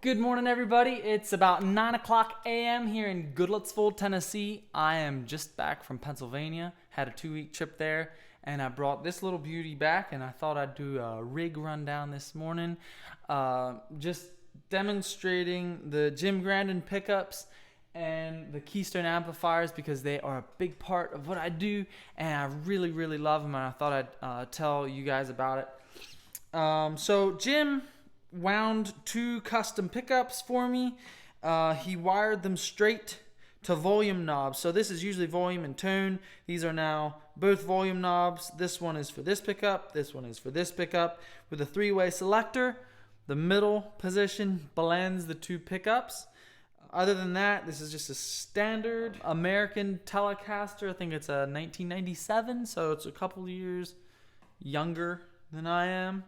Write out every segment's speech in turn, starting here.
Good morning, everybody. It's about 9 o'clock a.m. here in Goodlettsville, Tennessee. I am just back from Pennsylvania. Had a 2-week trip there, and I brought this little beauty back, and I thought I'd do a rig rundown this morning. Just demonstrating the Jim Grandon Pickups and the Keystone Amplifiers because they are a big part of what I do, and I really, really love them, and I thought I'd tell you guys about it. So Jim wound 2 custom pickups for me. He wired them straight to volume knobs. So this is usually volume and tone. These are now both volume knobs. This one is for this pickup. This one is for this pickup with a 3-way selector. The middle position blends the 2 pickups. Other than that, this is just a standard American Telecaster. I think it's a 1997, so it's a couple years younger than I am.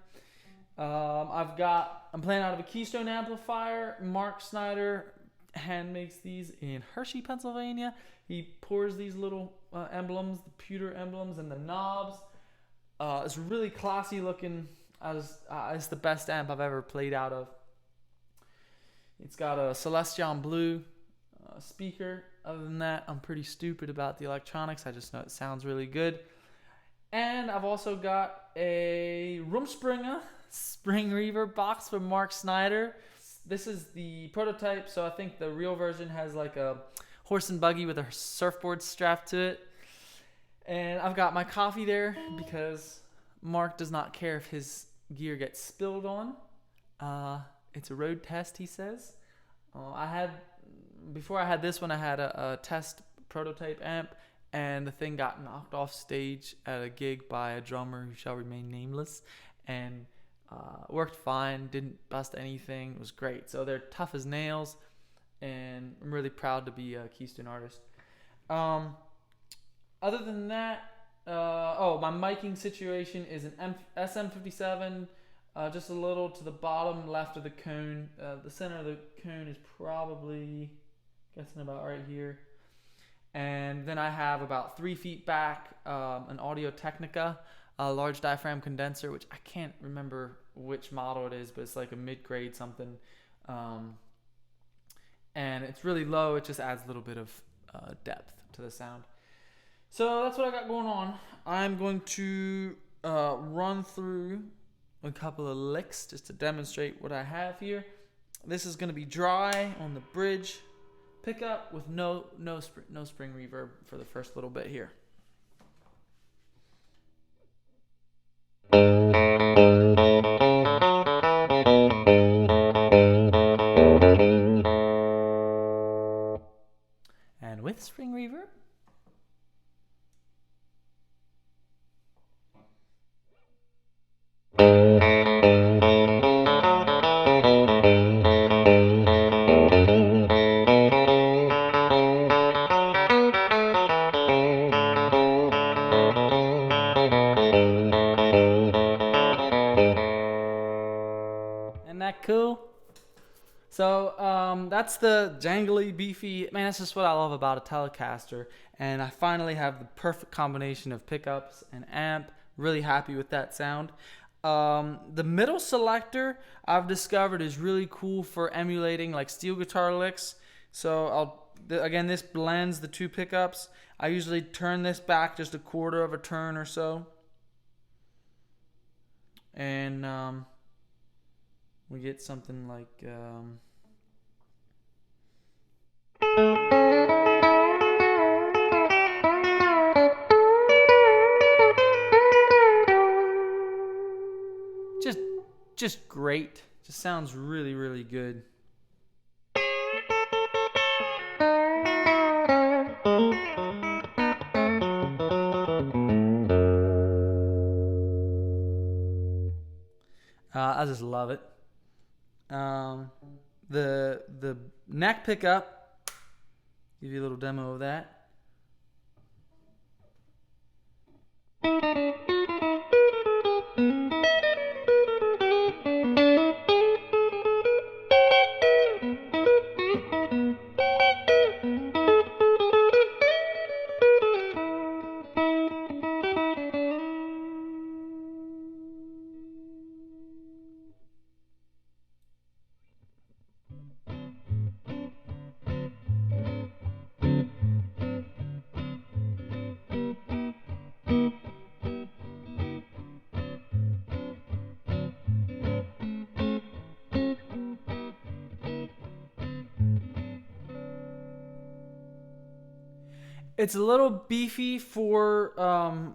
I'm playing out of a Keystone amplifier. Mark Snyder hand makes these in Hershey, Pennsylvania. He pours these little emblems, the pewter emblems, and the knobs. It's really classy looking. It's the best amp I've ever played out of. It's got a Celestion Blue speaker. Other than that, I'm pretty stupid about the electronics. I just know it sounds really good. And I've also got a Rumspringa spring reverb box from Mark Snyder. This is the prototype, so I think the real version has like a horse and buggy with a surfboard strapped to it. And I've got my coffee there because Mark does not care if his gear gets spilled on. It's a road test, he says. Before I had this one, I had a test prototype amp, and the thing got knocked off stage at a gig by a drummer who shall remain nameless, and worked fine, didn't bust anything. It was great. So they're tough as nails, and I'm really proud to be a Keystone artist. Other than that, my miking situation is an SM57, just a little to the bottom left of the cone. The center of the cone is probably, guessing about right here. And then I have about 3 feet back an Audio Technica, a large diaphragm condenser, which I can't remember which model it is, but it's like a mid-grade something. And it's really low. It just adds a little bit of depth to the sound. So that's what I got going on. I'm going to run through a couple of licks just to demonstrate what I have here. This is going to be dry on the bridge pickup with no spring reverb for the first little bit here. And with spring reverb. Isn't that cool? So that's the jangly, beefy, man, that's just what I love about a Telecaster. And I finally have the perfect combination of pickups and amp. Really happy with that sound. The middle selector I've discovered is really cool for emulating like steel guitar licks. So again, this blends the 2 pickups. I usually turn this back just a quarter of a turn or so. And we get something like just great. Just sounds really, really good. I just love it. The neck pickup, give you a little demo of that. It's a little beefy for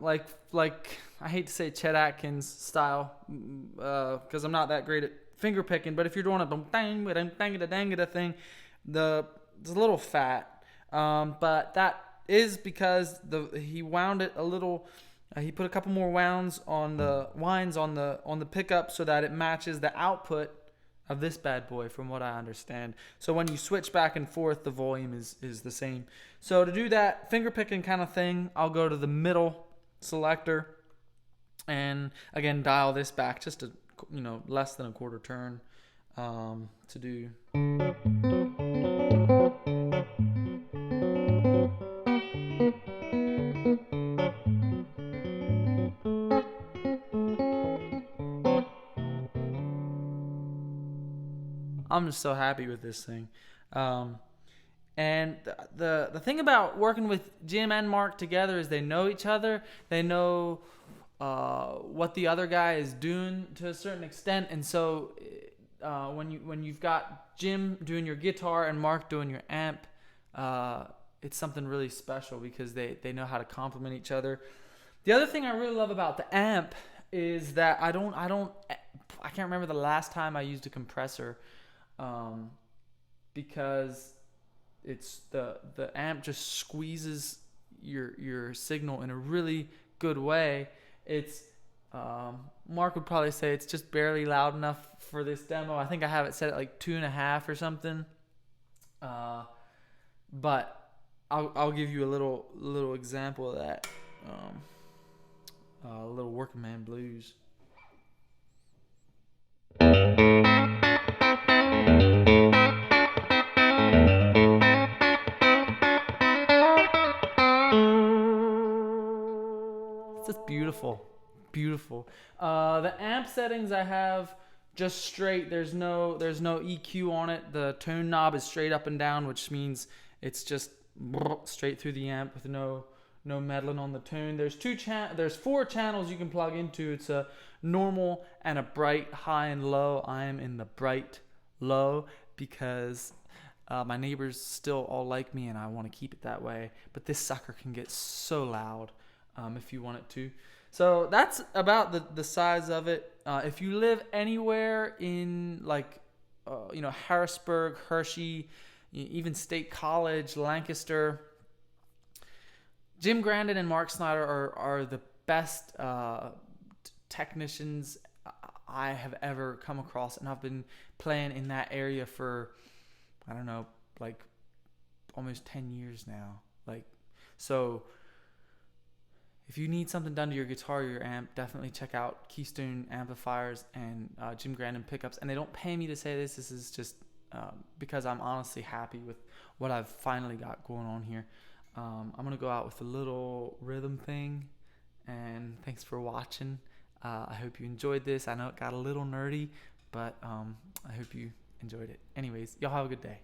like I hate to say Chet Atkins style because I'm not that great at finger picking. But if you're doing a thing, it's a little fat. But that is because he wound it a little. He put a couple more wines on the pickup so that it matches the output of this bad boy, from what I understand. So when you switch back and forth, the volume is the same. So to do that finger picking kind of thing, I'll go to the middle selector and again dial this back just a less than a quarter turn to do. I'm just so happy with this thing. And the thing about working with Jim and Mark together is they know each other. They know what the other guy is doing to a certain extent. And so when you've got Jim doing your guitar and Mark doing your amp, it's something really special because they know how to complement each other. The other thing I really love about the amp is that I can't remember the last time I used a compressor. Because it's the amp just squeezes your signal in a really good way. It's Mark would probably say it's just barely loud enough for this demo. I think I have it set at like 2.5 or something. But I'll give you a little example of that. A little working man blues. Beautiful. The amp settings I have just straight. There's no EQ on it. The tone knob is straight up and down, which means it's just straight through the amp with no meddling on the tone. There's 4 channels you can plug into. It's a normal and a bright, high and low. I am in the bright low because my neighbors still all like me and I want to keep it that way. But this sucker can get so loud if you want it to. So that's about the size of it. If you live anywhere in like, Harrisburg, Hershey, even State College, Lancaster, Jim Grandon and Mark Snyder are the best technicians I have ever come across. And I've been playing in that area for, I don't know, like almost 10 years now. So if you need something done to your guitar or your amp, definitely check out Keystone Amplifiers and Jim Grandon Pickups. And they don't pay me to say this. This is just because I'm honestly happy with what I've finally got going on here. I'm going to go out with a little rhythm thing. And thanks for watching. I hope you enjoyed this. I know it got a little nerdy, but I hope you enjoyed it. Anyways, y'all have a good day.